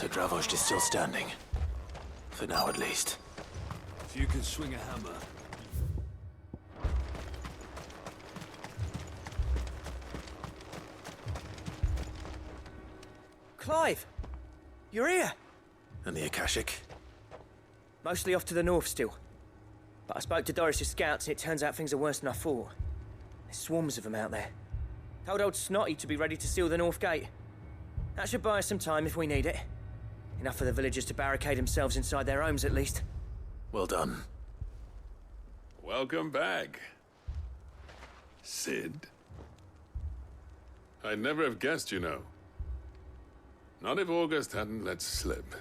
So Dravost is still standing. For now, at least. If you can swing a hammer. Clive! You're here! And the Akashic? Mostly off to the north still. But I spoke to Doris's scouts and it turns out things are worse than I thought. There's swarms of them out there. Told old Snotty to be ready to seal the north gate. That should buy us some time if we need it. Enough for the villagers to barricade themselves inside their homes at least. Well done. Welcome back, Sid. I'd never have guessed, you know. Not if August hadn't let slip.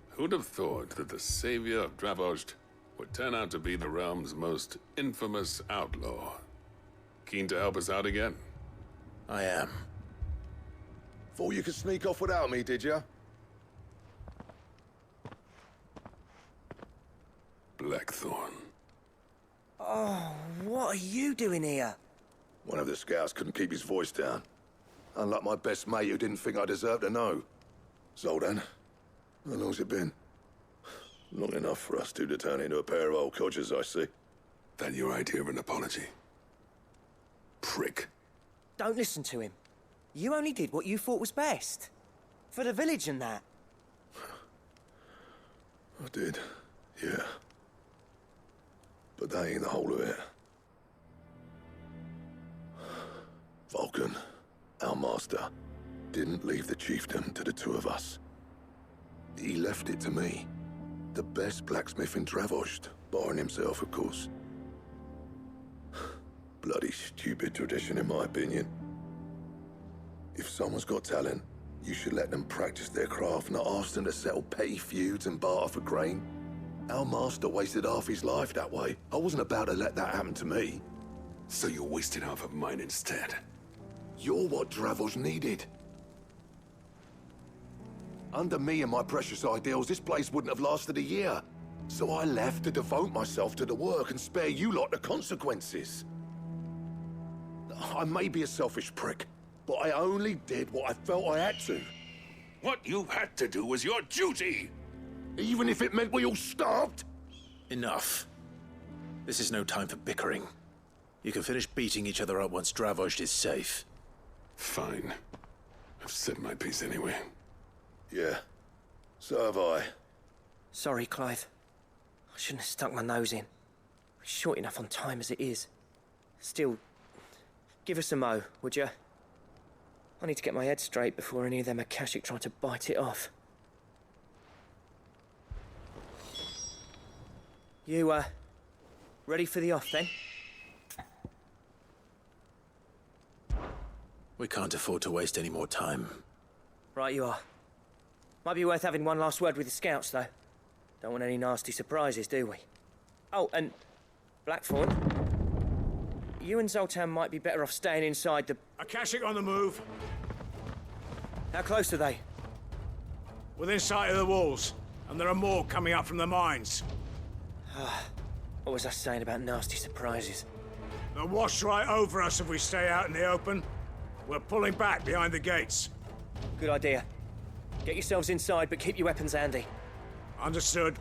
Who'd have thought that the savior of Dravost would turn out to be the realm's most infamous outlaw? Keen to help us out again? I am. Thought you could sneak off without me, did ya? Blackthorn. Oh, what are you doing here? One of the scouts couldn't keep his voice down. Unlike my best mate who didn't think I deserved to know. Zoldan, how long's it been? Long enough for us two to turn into a pair of old codgers, I see. That your idea of an apology? Prick. Don't listen to him. You only did what you thought was best. For the village and that. I did, yeah. But that ain't the whole of it. Vulcan, our master, didn't leave the chiefdom to the two of us. He left it to me. The best blacksmith in Dravost, barring himself, of course. Bloody stupid tradition, in my opinion. If someone's got talent, you should let them practice their craft, not ask them to settle petty feuds and barter for grain. Our master wasted half his life that way. I wasn't about to let that happen to me. So you wasted half of mine instead. You're what Dravost needed. Under me and my precious ideals, this place wouldn't have lasted a year. So I left to devote myself to the work and spare you lot the consequences. I may be a selfish prick, but I only did what I felt I had to. What you had to do was your duty! Even if it meant we all starved? Enough. This is no time for bickering. You can finish beating each other up once Dravost is safe. Fine. I've said my piece anyway. Yeah, so have I. Sorry, Clive. I shouldn't have stuck my nose in. We're short enough on time as it is. Still, give us a mo, would you? I need to get my head straight before any of them Akashic try to bite it off. You, ready for the off, then? We can't afford to waste any more time. Right you are. Might be worth having one last word with the scouts, though. Don't want any nasty surprises, do we? Oh, and Blackthorn, you and Zoltan might be better off staying inside the... Akashic on the move. How close are they? Within sight of the walls. And there are more coming up from the mines. What was I saying about nasty surprises? They'll wash right over us if we stay out in the open. We're pulling back behind the gates. Good idea. Get yourselves inside, but keep your weapons handy. Understood.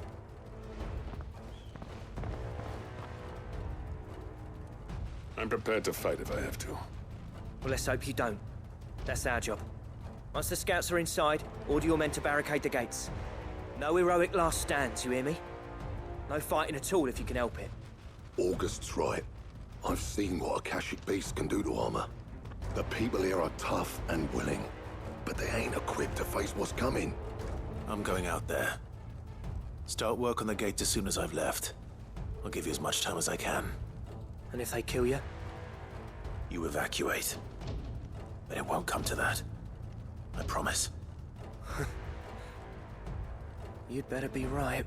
I'm prepared to fight if I have to. Well, let's hope you don't. That's our job. Once the scouts are inside, order your men to barricade the gates. No heroic last stands, you hear me? No fighting at all if you can help it. August's right. I've seen what Akashic beasts can do to armor. The people here are tough and willing, but they ain't equipped to face what's coming. I'm going out there. Start work on the gate as soon as I've left. I'll give you as much time as I can. And if they kill you? You evacuate. But it won't come to that. I promise. You'd better be right.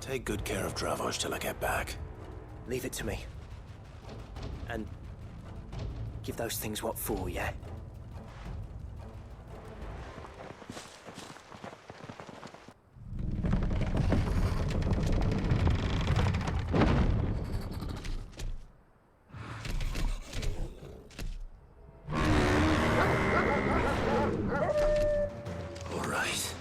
Take good care of Dravost till I get back. Leave it to me. And give those things what for, yeah? All right.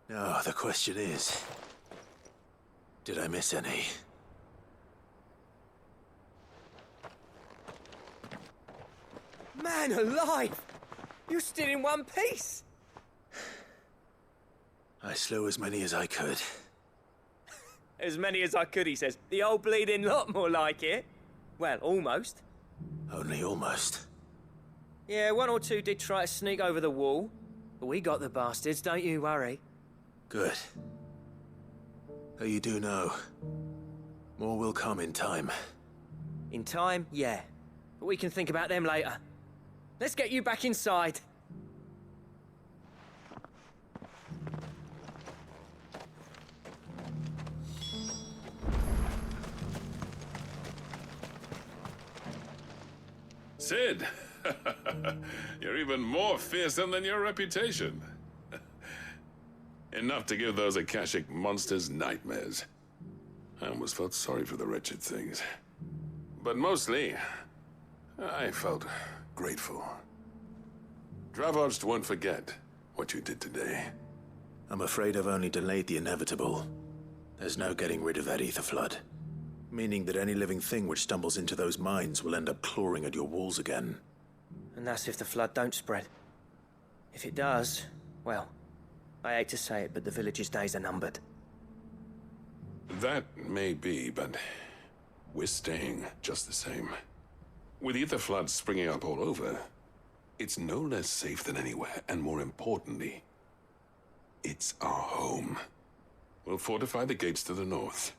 Now, the question is, did I miss any? Man alive! You're still in one piece! I slew as many as I could. As many as I could, he says. The old bleeding lot, more like it. Well, almost. Only almost. Yeah, one or two did try to sneak over the wall. But we got the bastards, don't you worry. Good. Though you do know, more will come in time. In time, yeah. But we can think about them later. Let's get you back inside. Sid! You're even more fearsome than your reputation. Enough to give those Akashic monsters nightmares. I almost felt sorry for the wretched things. But mostly, I felt grateful. Dravoged won't forget what you did today. I'm afraid I've only delayed the inevitable. There's no getting rid of that ether flood. Meaning that any living thing which stumbles into those mines will end up clawing at your walls again. And that's if the flood don't spread. If it does, well, I hate to say it, but the village's days are numbered. That may be, but we're staying just the same. With ether floods springing up all over, it's no less safe than anywhere, and more importantly, it's our home. We'll fortify the gates to the north,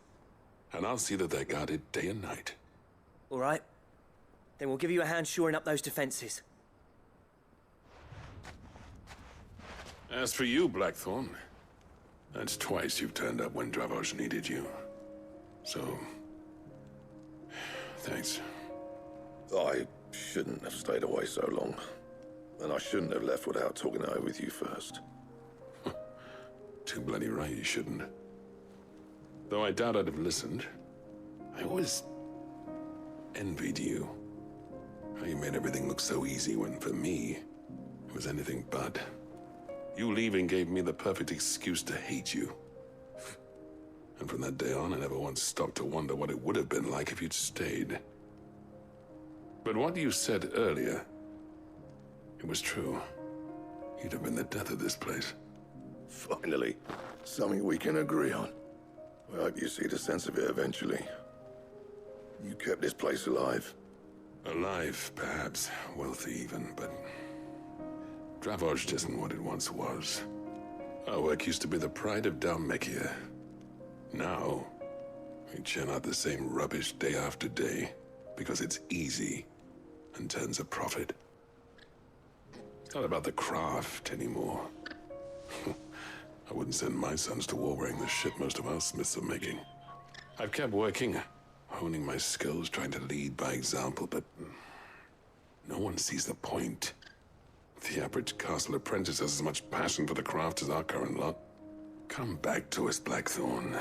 and I'll see that they're guarded day and night. All right. Then we'll give you a hand shoring up those defenses. As for you, Blackthorn, that's twice you've turned up when Dravos needed you. So, thanks. I shouldn't have stayed away so long. And I shouldn't have left without talking it over with you first. Too bloody right you shouldn't. Though I doubt I'd have listened. I always envied you. How you made everything look so easy when, for me, it was anything but. You leaving gave me the perfect excuse to hate you. And from that day on, I never once stopped to wonder what it would have been like if you'd stayed. But what you said earlier, it was true. You'd have been the death of this place. Finally, something we can agree on. I hope you see the sense of it eventually. You kept this place alive. Alive, perhaps. Wealthy even, but Dravoged isn't what it once was. Our work used to be the pride of Dalmekia. Now, we churn out the same rubbish day after day because it's easy and turns a profit. It's not about the craft anymore. I wouldn't send my sons to war wearing the shit most of our smiths are making. I've kept working, honing my skills, trying to lead by example, but no one sees the point. The average castle apprentice has as much passion for the craft as our current lot. Come back to us, Blackthorn.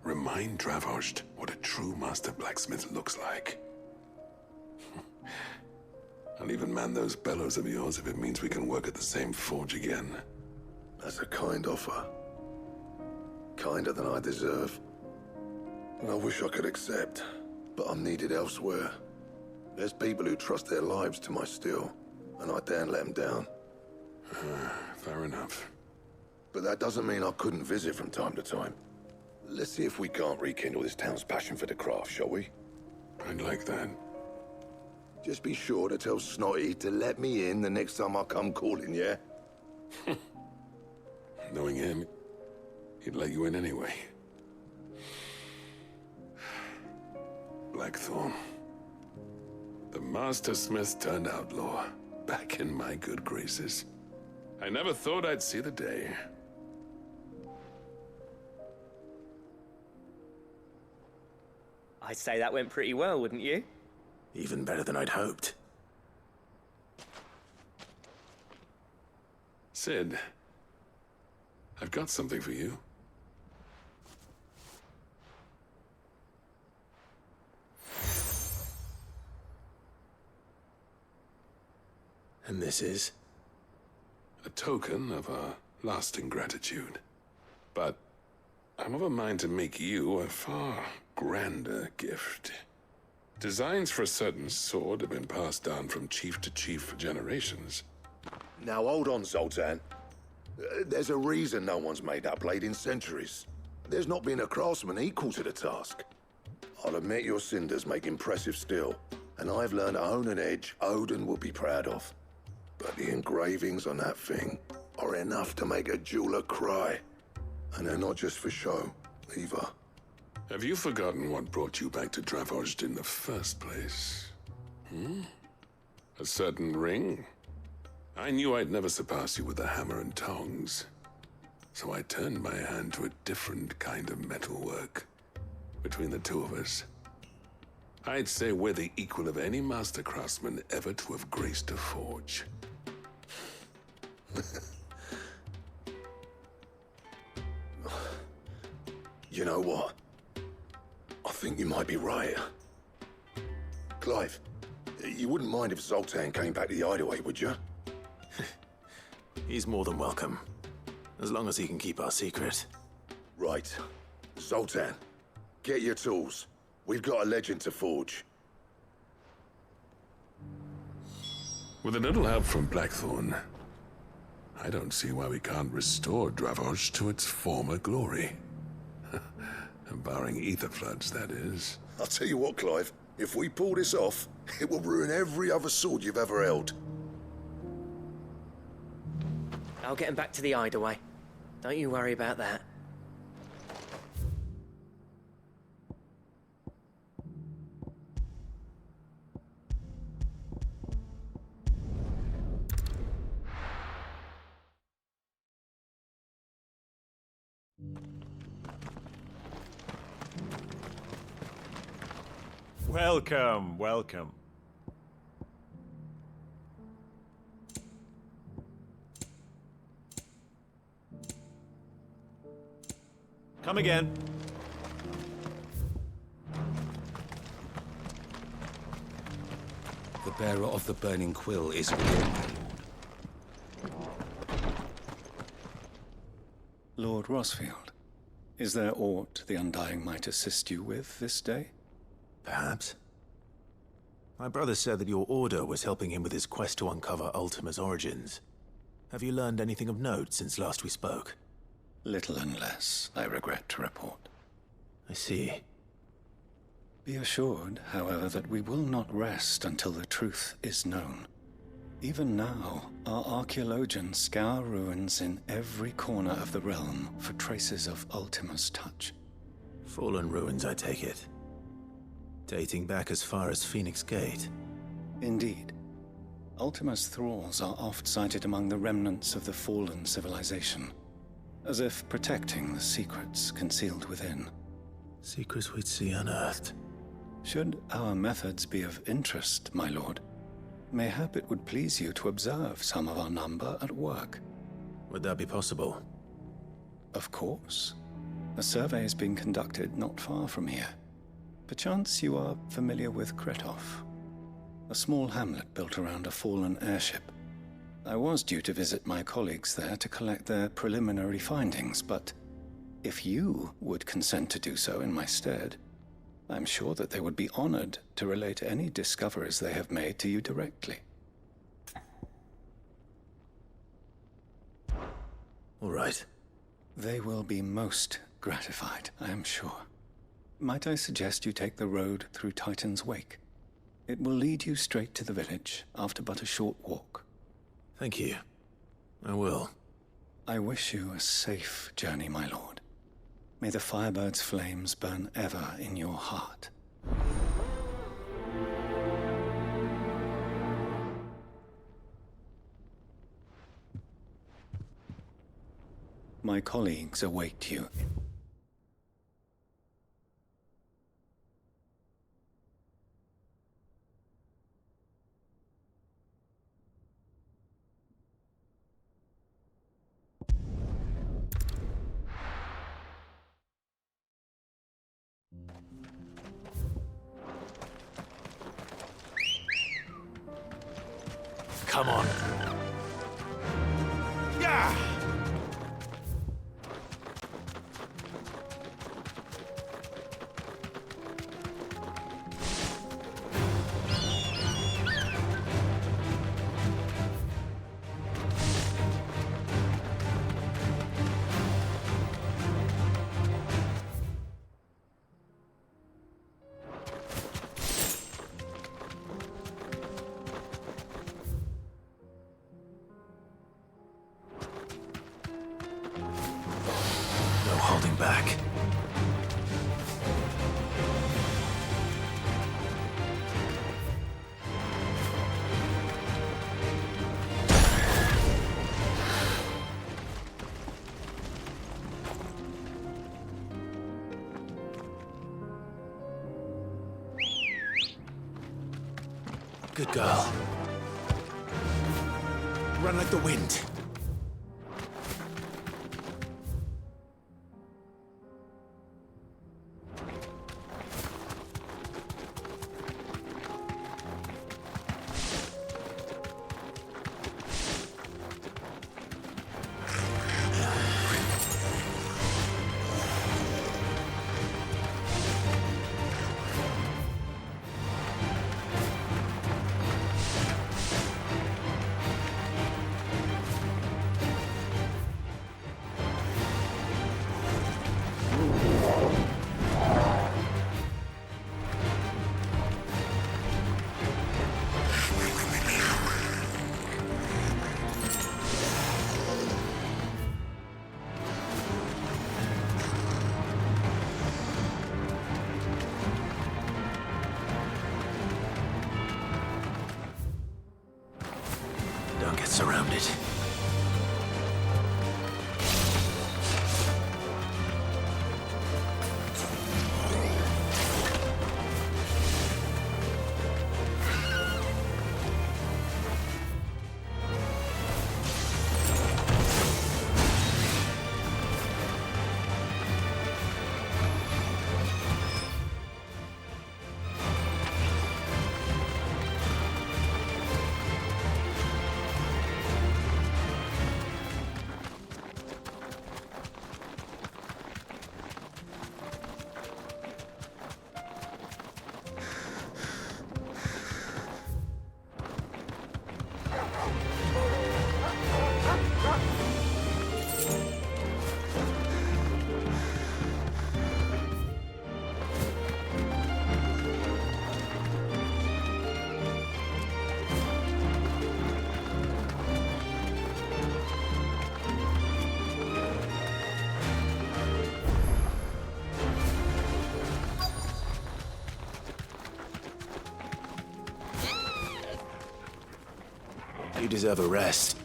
Remind Dravoged what a true master blacksmith looks like. I'll even man those bellows of yours if it means we can work at the same forge again. That's a kind offer. Kinder than I deserve. And I wish I could accept, but I'm needed elsewhere. There's people who trust their lives to my steel, and I daren't let them down. Fair enough. But that doesn't mean I couldn't visit from time to time. Let's see if we can't rekindle this town's passion for the craft, shall we? I'd like that. Just be sure to tell Snotty to let me in the next time I come calling, yeah? Knowing him, he'd let you in anyway. Blackthorn. The Master Smith turned outlaw, back in my good graces. I never thought I'd see the day. I'd say that went pretty well, wouldn't you? Even better than I'd hoped. Sid, I've got something for you. And this is? A token of our lasting gratitude. But I'm of a mind to make you a far grander gift. Designs for a certain sword have been passed down from chief to chief for generations. Now hold on, Zoltan. There's a reason no one's made that blade in centuries. There's not been a craftsman equal to the task. I'll admit your cinders make impressive steel, and I've learned to own an edge Odin will be proud of. But the engravings on that thing are enough to make a jeweler cry. And they're not just for show, either. Have you forgotten what brought you back to Dravozd in the first place? A certain ring? I knew I'd never surpass you with a hammer and tongs. So I turned my hand to a different kind of metalwork. Between the two of us, I'd say we're the equal of any master craftsman ever to have graced a forge. You know what? I think you might be right. Clive, you wouldn't mind if Zoltan came back to the Hideaway, would you? He's more than welcome. As long as he can keep our secret. Right. Zoltan, get your tools. We've got a legend to forge. With a little help from Blackthorn, I don't see why we can't restore Dravozd to its former glory. Barring ether floods, that is. I'll tell you what, Clive. If we pull this off, it will ruin every other sword you've ever held. I'll get him back to the Hideaway. Don't you worry about that. Welcome, welcome. Come again. The bearer of the burning quill is within, my lord. Lord Rosfield, is there aught the Undying might assist you with this day? Perhaps. My brother said that your order was helping him with his quest to uncover Ultima's origins. Have you learned anything of note since last we spoke? Little and less, I regret to report. I see. Be assured, however, that we will not rest until the truth is known. Even now, our archaeologians scour ruins in every corner of the realm for traces of Ultima's touch. Fallen ruins, I take it. Dating back as far as Phoenix Gate. Indeed. Ultima's thralls are oft sighted among the remnants of the fallen civilization, as if protecting the secrets concealed within. Secrets we'd see unearthed. Should our methods be of interest, my lord, mayhap it would please you to observe some of our number at work. Would that be possible? Of course. A survey is being conducted not far from here. Perchance you are familiar with Kretov, a small hamlet built around a fallen airship. I was due to visit my colleagues there to collect their preliminary findings, but if you would consent to do so in my stead, I'm sure that they would be honored to relate any discoveries they have made to you directly. All right. They will be most gratified, I am sure. Might I suggest you take the road through Titan's Wake? It will lead you straight to the village after but a short walk. Thank you. I will. I wish you a safe journey, my lord. May the Firebird's flames burn ever in your heart. My colleagues await you. Come on. Yeah! holding back. Good girl. Run like the wind. Don't get surrounded. You deserve a rest.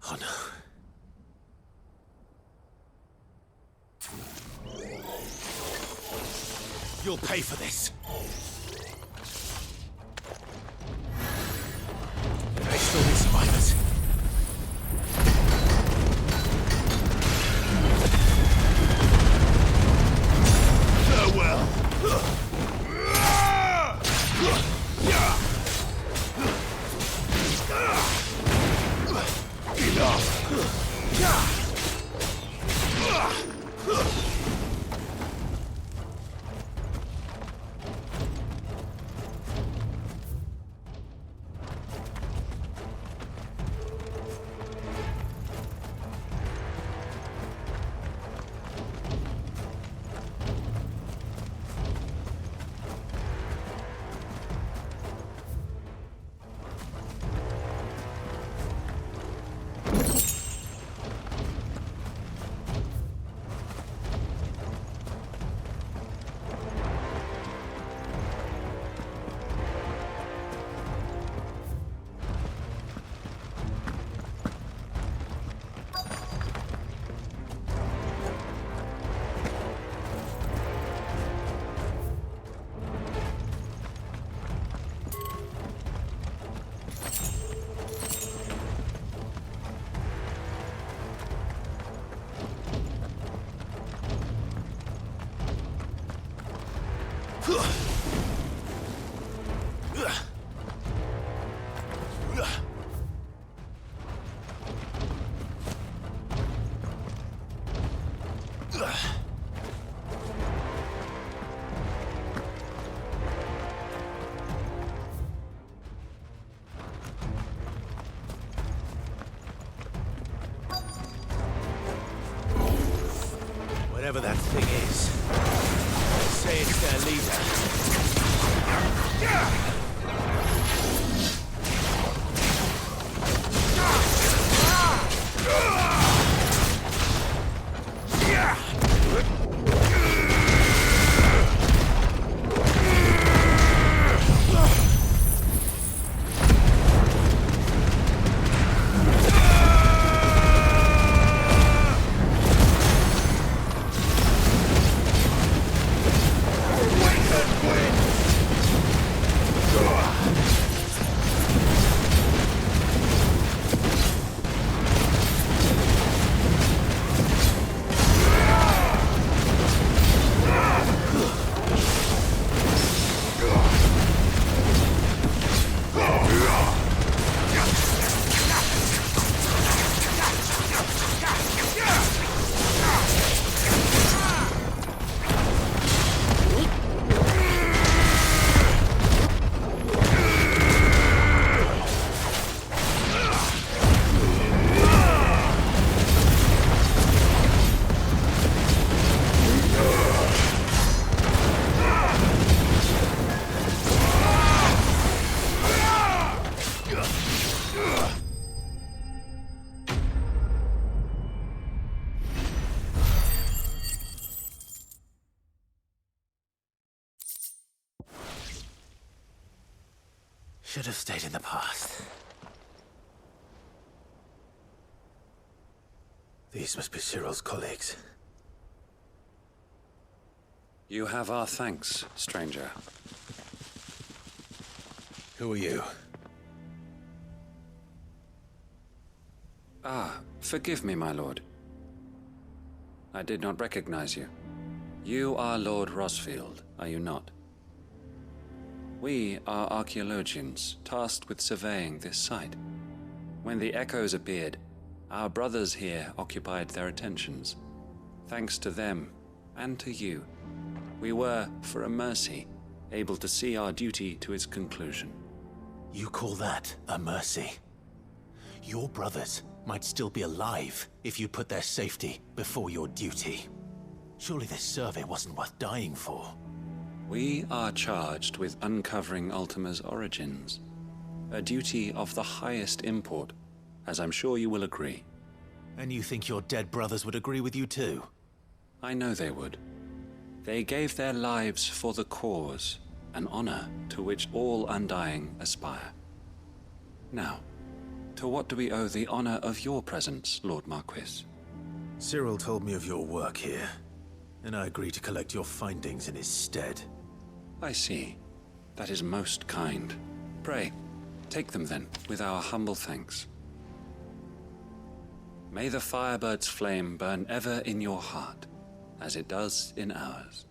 Oh no. You'll pay for this. There may still be survivors. Farewell. Enough. Whatever that thing is, say it's their leader. Should have stayed in the past. These must be Cyril's colleagues. You have our thanks, stranger. Who are you? Forgive me, my lord. I did not recognize you. You are Lord Rosfield, are you not? We are archaeologians, tasked with surveying this site. When the echoes appeared, our brothers here occupied their attentions. Thanks to them, and to you, we were, for a mercy, able to see our duty to its conclusion. You call that a mercy? Your brothers might still be alive if you put their safety before your duty. Surely this survey wasn't worth dying for. We are charged with uncovering Ultima's origins. A duty of the highest import, as I'm sure you will agree. And you think your dead brothers would agree with you too? I know they would. They gave their lives for the cause, an honor to which all undying aspire. Now, to what do we owe the honor of your presence, Lord Marquis? Cyril told me of your work here, and I agreed to collect your findings in his stead. I see. That is most kind. Pray, take them then, with our humble thanks. May the Firebird's flame burn ever in your heart, as it does in ours.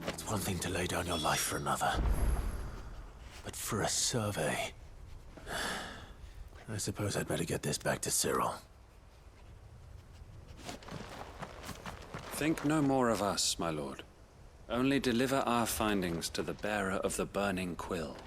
It's one thing to lay down your life for another, but for a survey... I suppose I'd better get this back to Cyril. Think no more of us, my lord. Only deliver our findings to the bearer of the burning quill.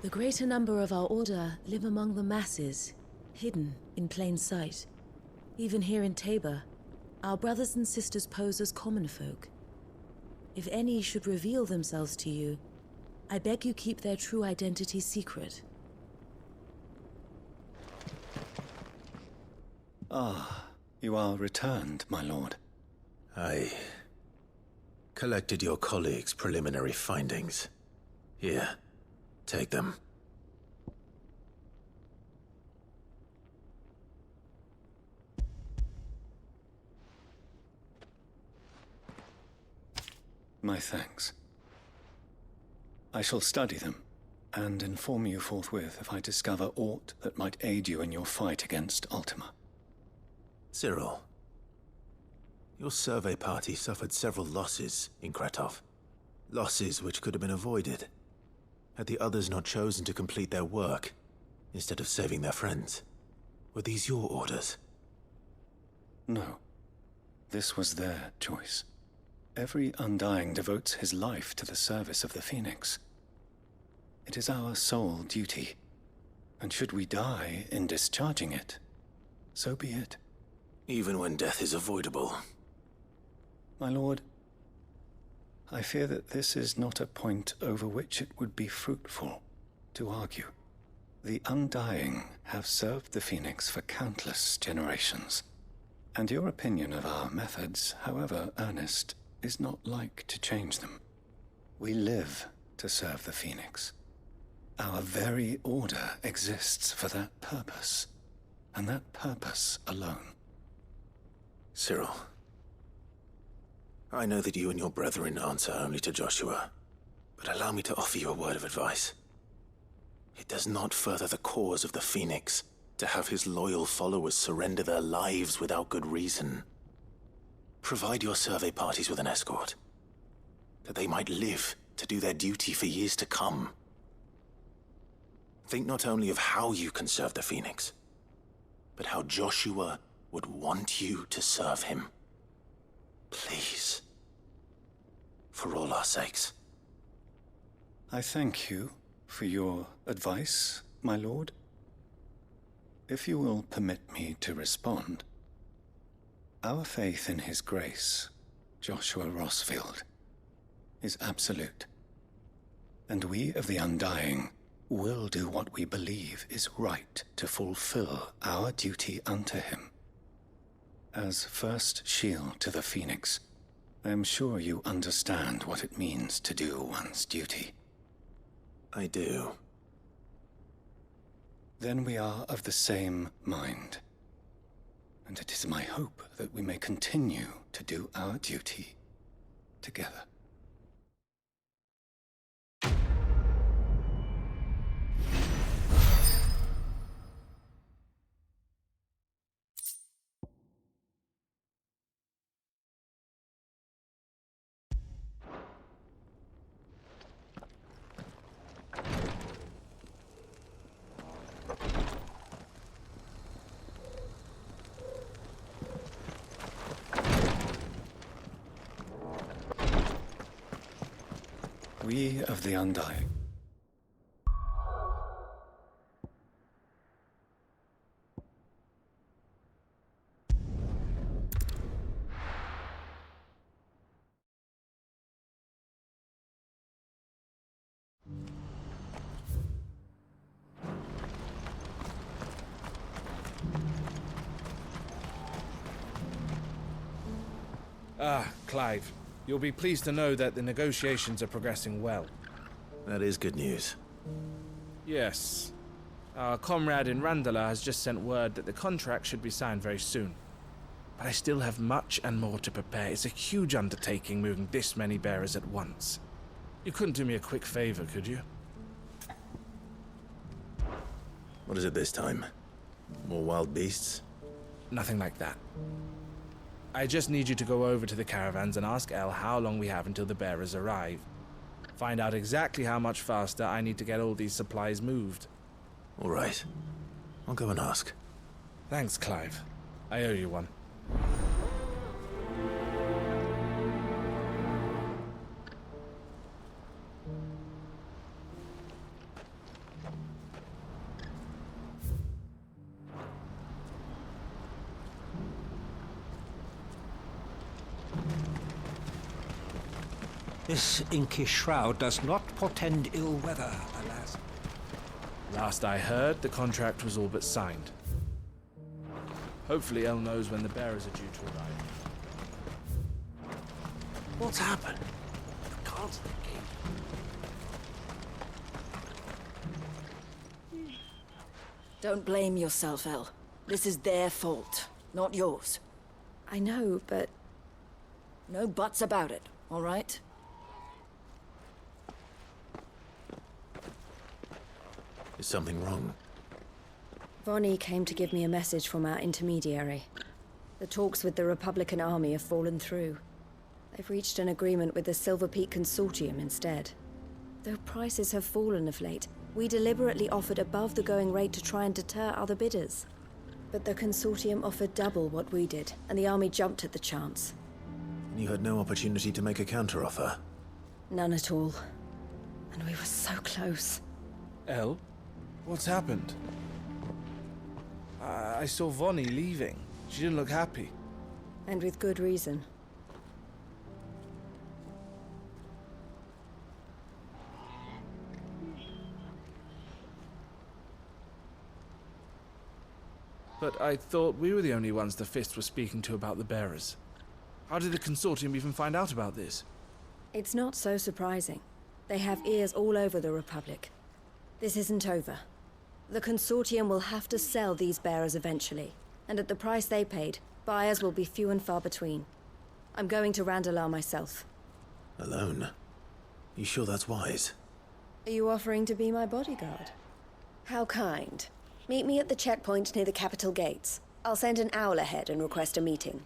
The greater number of our order live among the masses, hidden in plain sight. Even here in Tabor, Our brothers and sisters pose as common folk. If any should reveal themselves to you, I beg you keep their true identity secret. Ah, you are returned, my lord. I collected your colleagues' preliminary findings. Here, take them. My thanks. I shall study them, and inform you forthwith if I discover aught that might aid you in your fight against Ultima. Cyril, your survey party suffered several losses in Kretov. Losses which could have been avoided, had the others not chosen to complete their work, instead of saving their friends. Were these your orders? No. This was their choice. Every Undying devotes his life to the service of the Phoenix. It is our sole duty, and should we die in discharging it, so be it. Even when death is avoidable. My lord, I fear that this is not a point over which it would be fruitful to argue. The Undying have served the Phoenix for countless generations, and your opinion of our methods, however earnest, is not like to change them. We live to serve the Phoenix. Our very order exists for that purpose, and that purpose alone. Cyril, I know that you and your brethren answer only to Joshua, but allow me to offer you a word of advice. It does not further the cause of the Phoenix to have his loyal followers surrender their lives without good reason. Provide your survey parties with an escort, that they might live to do their duty for years to come. Think not only of how you can serve the Phoenix, but how Joshua would want you to serve him. Please. For all our sakes. I thank you for your advice, my lord. If you will permit me to respond, our faith in his grace, Joshua Rossfield, is absolute. And we of the Undying will do what we believe is right to fulfill our duty unto him. As first shield to the Phoenix, I am sure you understand what it means to do one's duty. I do. Then we are of the same mind. And it is my hope that we may continue to do our duty together. We of the Undying. Ah, Clive. You'll be pleased to know that the negotiations are progressing well. That is good news. Yes. Our comrade in Randala has just sent word that the contract should be signed very soon. But I still have much and more to prepare. It's a huge undertaking moving this many bearers at once. You couldn't do me a quick favor, could you? What is it this time? More wild beasts? Nothing like that. I just need you to go over to the caravans and ask El how long we have until the bearers arrive. Find out exactly how much faster I need to get all these supplies moved. All right. I'll go and ask. Thanks, Clive. I owe you one. This inky shroud does not portend ill weather, alas. Last I heard, the contract was all but signed. Hopefully El knows when the bearers are due to arrive. What's happened? The cards of the king. Don't blame yourself, El. This is their fault, not yours. I know, but... No buts about it, all right? Is something wrong? Vonnie came to give me a message from our intermediary. The talks with the Republican army have fallen through. They've reached an agreement with the Silver Peak Consortium instead. Though prices have fallen of late, we deliberately offered above the going rate to try and deter other bidders. But the Consortium offered double what we did, and the army jumped at the chance. You had no opportunity to make a counteroffer? None at all. And we were so close. El? What's happened? I saw Vonnie leaving. She didn't look happy. And with good reason. But I thought we were the only ones the Fist was speaking to about the bearers. How did the Consortium even find out about this? It's not so surprising. They have ears all over the Republic. This isn't over. The Consortium will have to sell these bearers eventually, and at the price they paid, buyers will be few and far between. I'm going to Randalar myself. Alone? You sure that's wise? Are you offering to be my bodyguard? How kind. Meet me at the checkpoint near the capital gates. I'll send an owl ahead and request a meeting.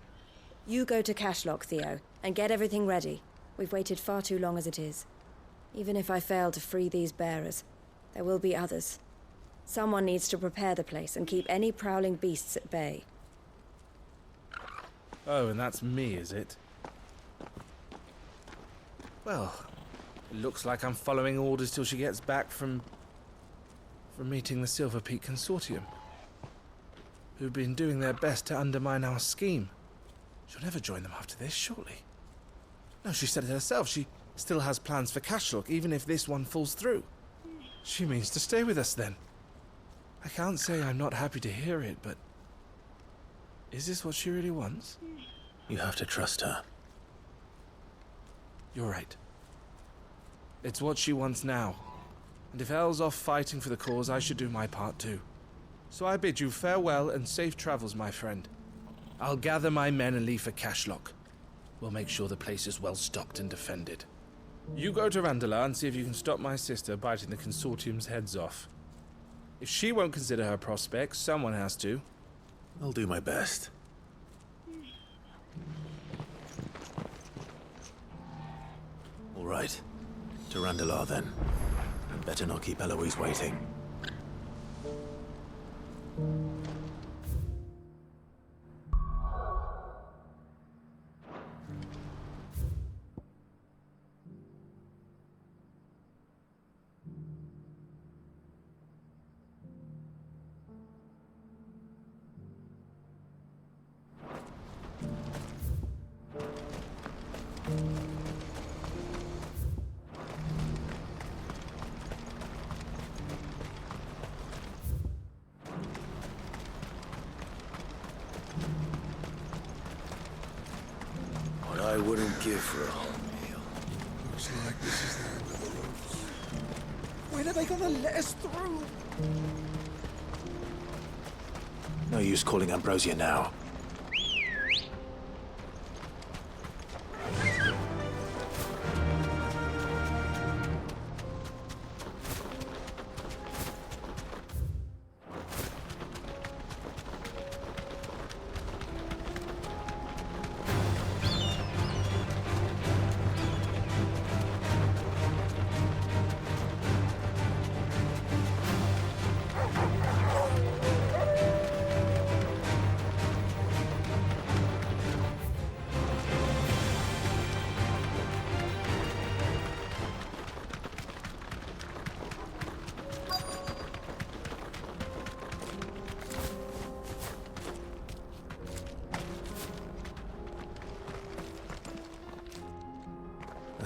You go to Cashlock, Theo, and get everything ready. We've waited far too long as it is. Even if I fail to free these bearers, there will be others. Someone needs to prepare the place and keep any prowling beasts at bay. Oh, and that's me, is it? Well, it looks like I'm following orders till she gets back from meeting the Silver Peak Consortium, who've been doing their best to undermine our scheme. She'll never join them after this, surely. No, she said it herself. She still has plans for Cashlock, even if this one falls through. She means to stay with us, then. I can't say I'm not happy to hear it, but... is this what she really wants? You have to trust her. You're right. It's what she wants now. And if Elle's off fighting for the cause, I should do my part too. So I bid you farewell and safe travels, my friend. I'll gather my men and leave for Cashlock. We'll make sure the place is well stocked and defended. You go to Randalar and see if you can stop my sister biting the Consortium's heads off. If she won't consider her prospects, someone has to. I'll do my best. All right. To Randalar, then. I'd better not keep Eloise waiting. I wouldn't give for a hot meal. Looks like this is the end of the road. When are they gonna let us through? No use calling Ambrosia now.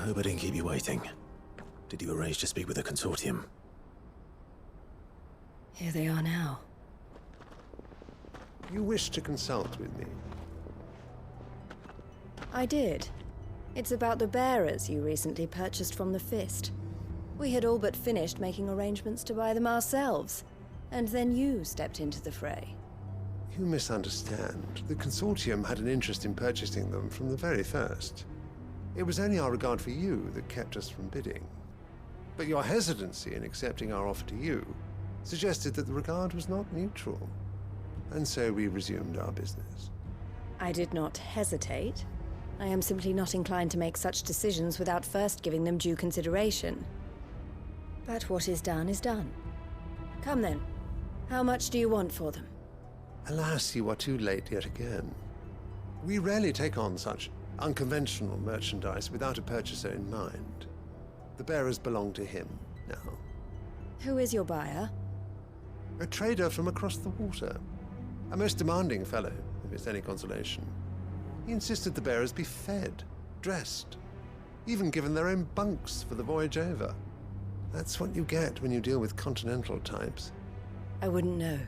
Hope I didn't keep you waiting. Did you arrange to speak with the consortium? Here they are now. You wish to consult with me? I did. It's about the bearers you recently purchased from the Fist. We had all but finished making arrangements to buy them ourselves, and then you stepped into the fray. You misunderstand. The consortium had an interest in purchasing them from the very first. It was only our regard for you that kept us from bidding. But your hesitancy in accepting our offer to you suggested that the regard was not mutual. And so we resumed our business. I did not hesitate. I am simply not inclined to make such decisions without first giving them due consideration. But what is done is done. Come then. How much do you want for them? Alas, you are too late yet again. We rarely take on such unconventional merchandise without a purchaser in mind. The bearers belong to him now. Who is your buyer? A trader from across the water. A most demanding fellow, if it's any consolation. He insisted the bearers be fed, dressed, even given their own bunks for the voyage over. That's what you get when you deal with continental types. I wouldn't know.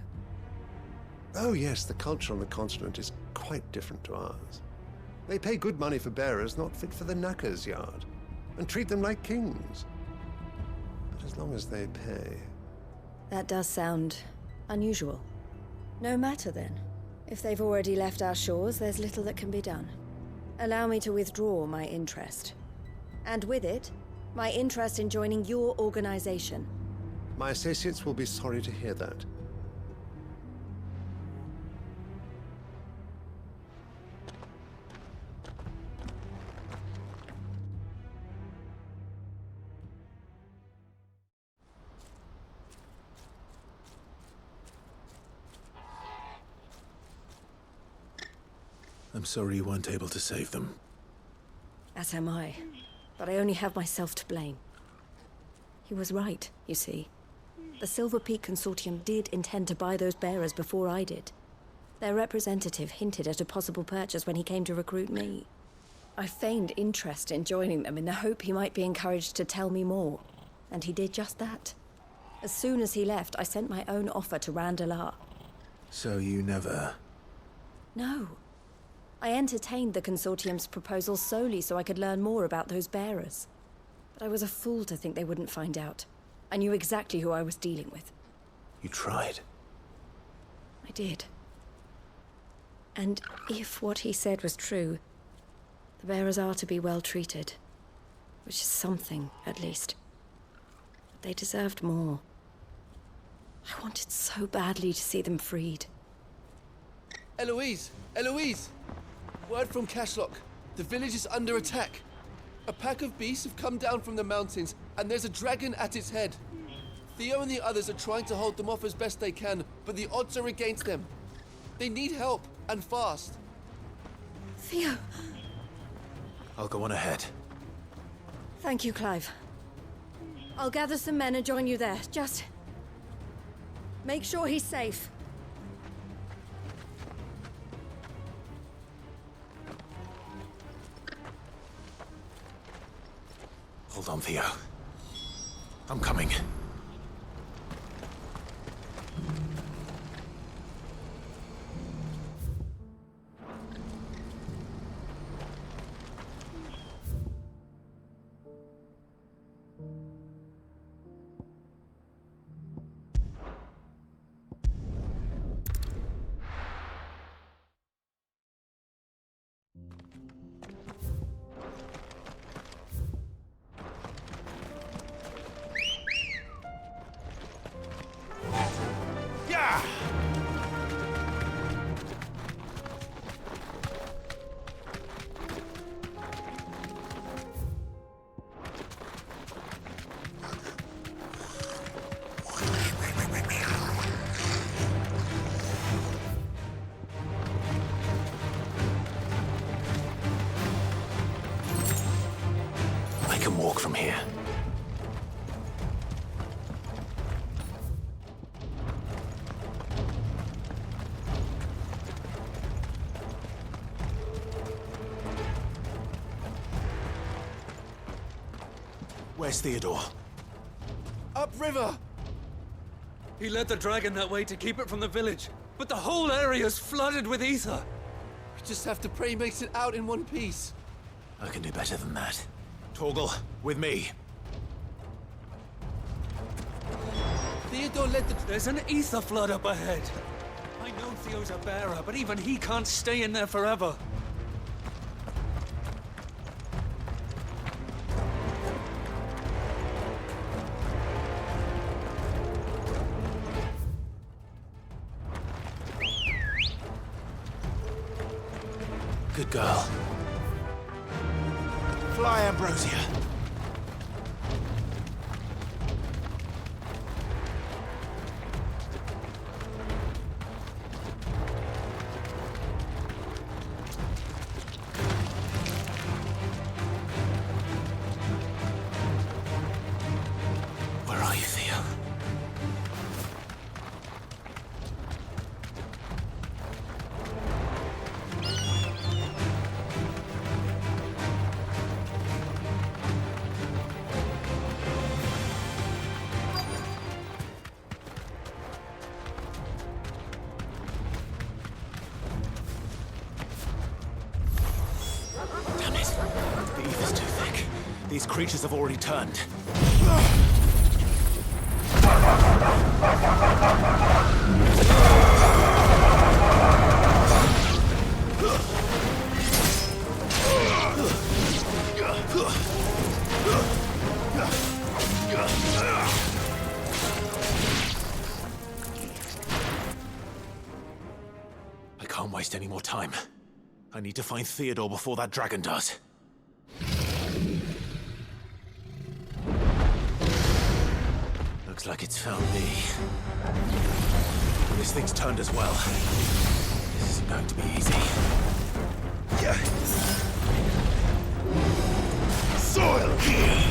Oh yes, the culture on the continent is quite different to ours. They pay good money for bearers not fit for the knacker's yard, and treat them like kings. But as long as they pay... That does sound unusual. No matter then. If they've already left our shores, there's little that can be done. Allow me to withdraw my interest. And with it, my interest in joining your organization. My associates will be sorry to hear that. I'm sorry you weren't able to save them. As am I. But I only have myself to blame. He was right, you see. The Silver Peak Consortium did intend to buy those bearers before I did. Their representative hinted at a possible purchase when he came to recruit me. I feigned interest in joining them in the hope he might be encouraged to tell me more. And he did just that. As soon as he left, I sent my own offer to Randalar. So you never... No. I entertained the Consortium's proposal solely so I could learn more about those bearers. But I was a fool to think they wouldn't find out. I knew exactly who I was dealing with. You tried. I did. And if what he said was true, the bearers are to be well treated. Which is something, at least. But they deserved more. I wanted so badly to see them freed. Eloise! Eloise! Word from Cashlock. The village is under attack. A pack of beasts have come down from the mountains, and there's a dragon at its head. Theo and the others are trying to hold them off as best they can, but the odds are against them. They need help, and fast. Theo! I'll go on ahead. Thank you, Clive. I'll gather some men and join you there. Just... make sure he's safe. Hold on, Theo. I'm coming. I can walk from here. Where's Theodore? Upriver! He led the dragon that way to keep it from the village, but the whole area's flooded with ether. We just have to pray he makes it out in one piece. I can do better than that. Torgal, with me. Theodore led the... There's an ether flood up ahead. I know Theo's a bearer, but even he can't stay in there forever. Good girl. Fly, Ambrosia. Where are you, Theo? Damn it. The ether's too thick. These creatures have already turned. I can't waste any more time. I need to find Theodore before that dragon does. Looks like it's found me. This thing's turned as well. This isn't going to be easy. Yeah. Soil here!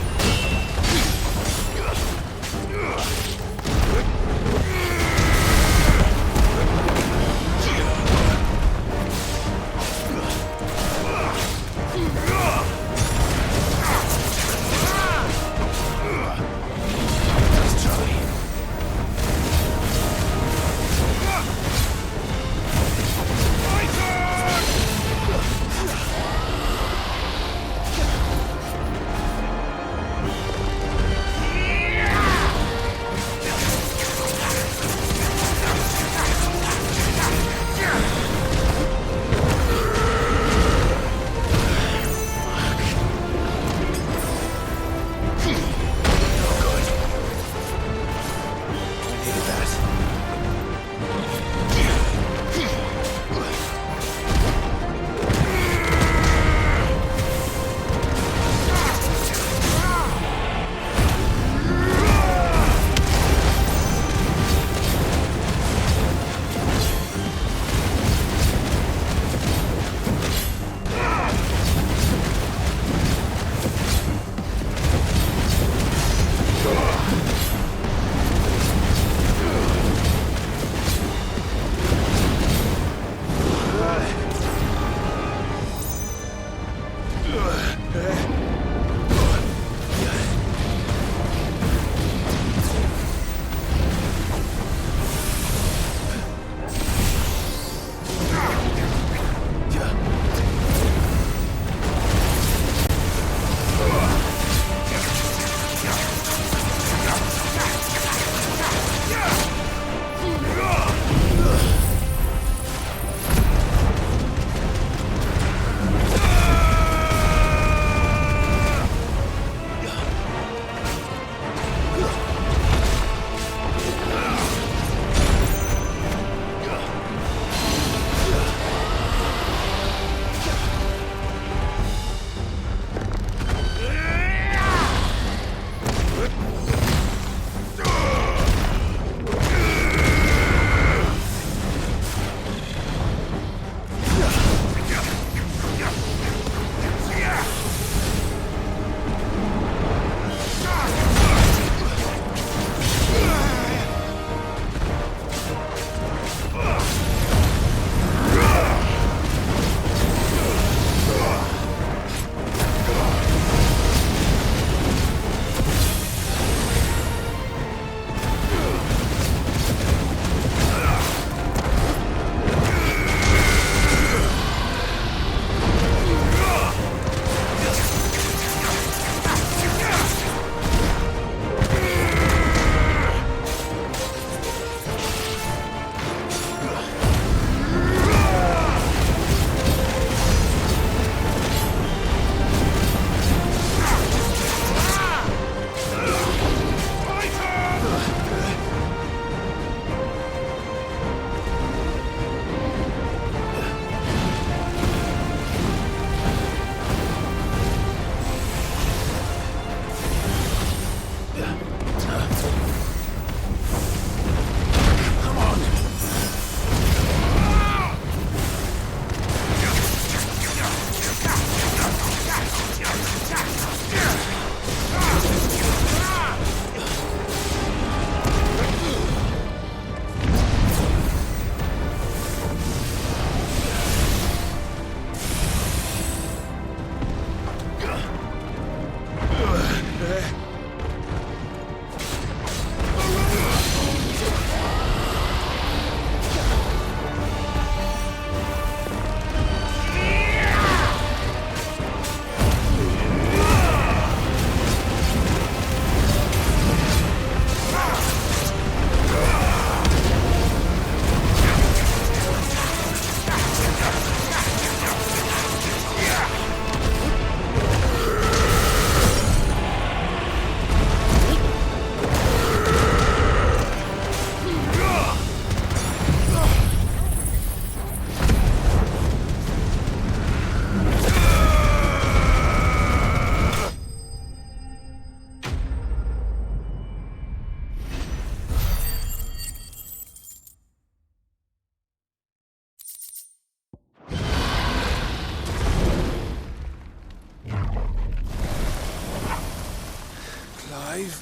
Clive?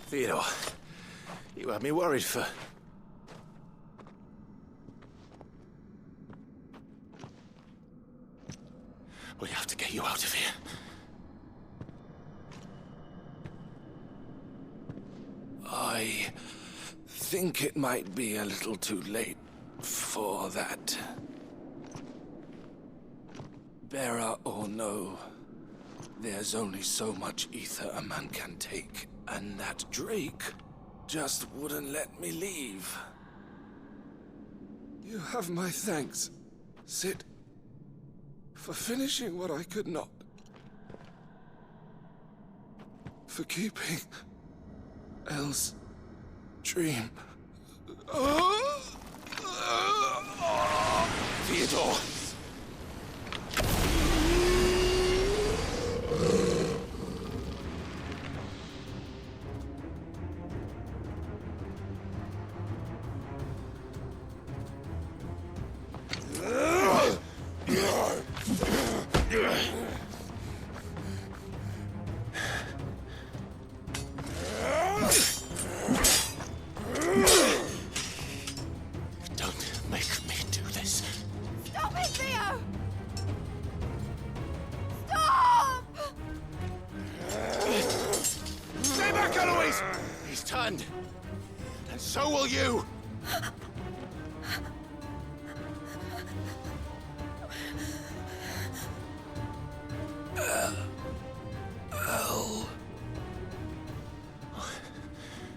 Theodore, you had me worried for... We have to get you out of here. I think it might be a little too late for that. Bearer or no, there's only so much ether a man can take, and that Drake just wouldn't let me leave. You have my thanks, Sid, for finishing what I could not. For keeping Elle's dream. Theodore! Don't make me do this. Stop it, Theo! Stop! Stay back, Eloise! He's turned. And so will you! Elle.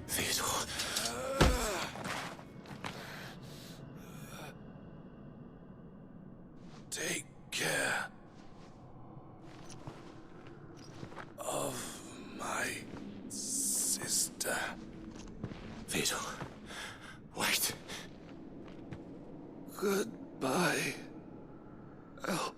Theodore. Take care of my sister. Theodore, wait. Goodbye, Elle.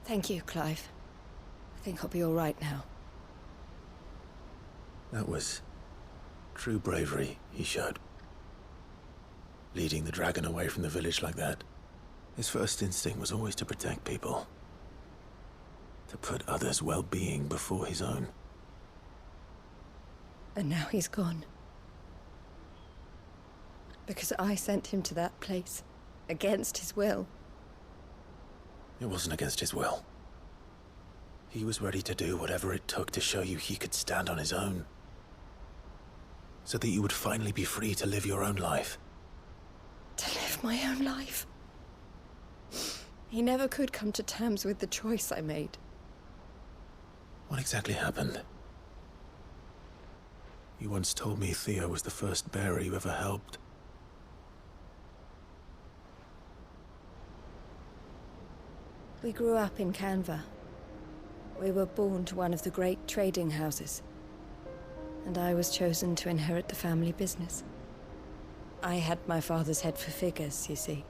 Thank you, Clive. I think I'll be all right now. That was true bravery he showed. Leading the dragon away from the village like that. His first instinct was always to protect people. To put others' well-being before his own. And now he's gone. Because I sent him to that place, against his will. It wasn't against his will. He was ready to do whatever it took to show you he could stand on his own. So that you would finally be free to live your own life. To live my own life? He never could come to terms with the choice I made. What exactly happened? You once told me Theo was the first bearer you ever helped. We grew up in Canva. We were born to one of the great trading houses. And I was chosen to inherit the family business. I had my father's head for figures, you see.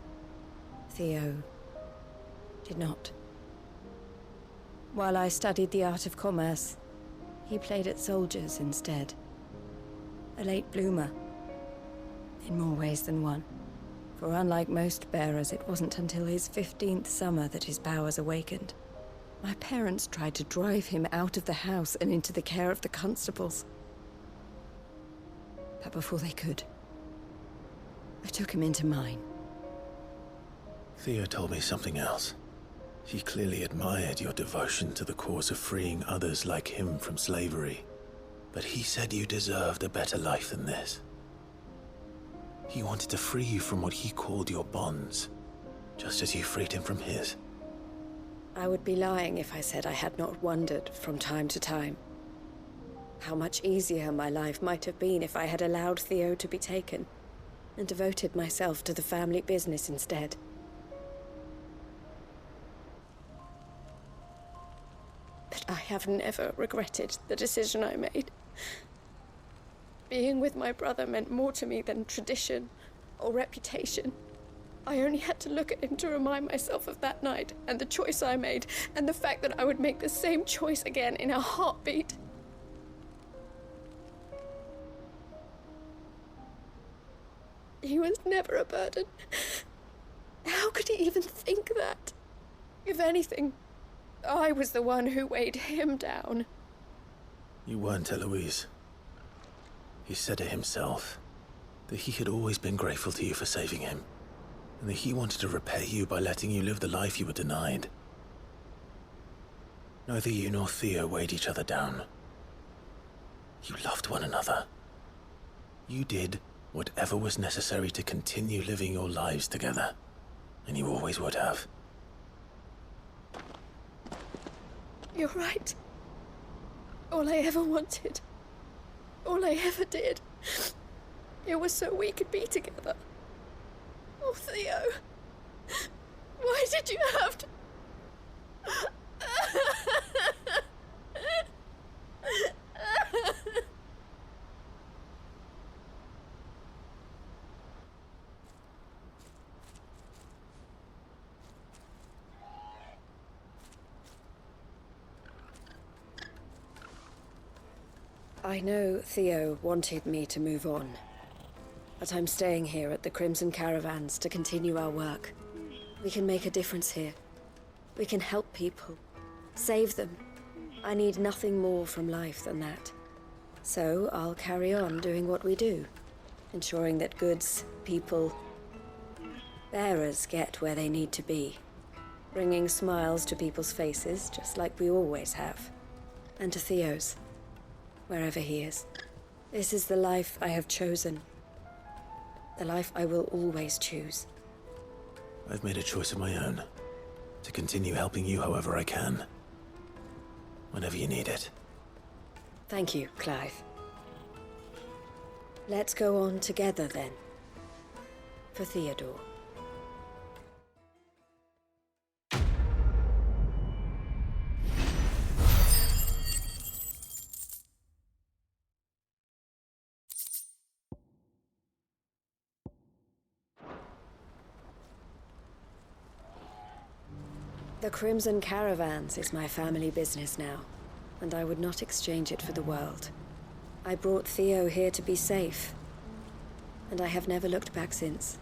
Theo did not. While I studied the art of commerce, he played at soldiers instead. A late bloomer. In more ways than one. For unlike most bearers, it wasn't until his 15th summer that his powers awakened. My parents tried to drive him out of the house and into the care of the constables. But before they could, I took him into mine. Theo told me something else. He clearly admired your devotion to the cause of freeing others like him from slavery. But he said you deserved a better life than this. He wanted to free you from what he called your bonds, just as you freed him from his. I would be lying if I said I had not wondered from time to time how much easier my life might have been if I had allowed Theo to be taken and devoted myself to the family business instead. But I have never regretted the decision I made. Being with my brother meant more to me than tradition or reputation. I only had to look at him to remind myself of that night and the choice I made, and the fact that I would make the same choice again in a heartbeat. He was never a burden. How could he even think that? If anything, I was the one who weighed him down. You weren't, Eloise. He said it himself, that he had always been grateful to you for saving him, and that he wanted to repay you by letting you live the life you were denied. Neither you nor Theo weighed each other down. You loved one another. You did whatever was necessary to continue living your lives together, and you always would have. You're right. All I ever wanted, all I ever did, it was so we could be together. Oh, Theo, why did you have to... I know Theo wanted me to move on, but I'm staying here at the Crimson Caravans to continue our work. We can make a difference here. We can help people, save them. I need nothing more from life than that. So I'll carry on doing what we do, ensuring that goods, people, bearers get where they need to be, bringing smiles to people's faces just like we always have, and to Theo's. Wherever he is. This is the life I have chosen. The life I will always choose. I've made a choice of my own, to continue helping you however I can. Whenever you need it. Thank you, Clive. Let's go on together then. For Theodore. The Crimson Caravans is my family business now, and I would not exchange it for the world. I brought Theo here to be safe, and I have never looked back since.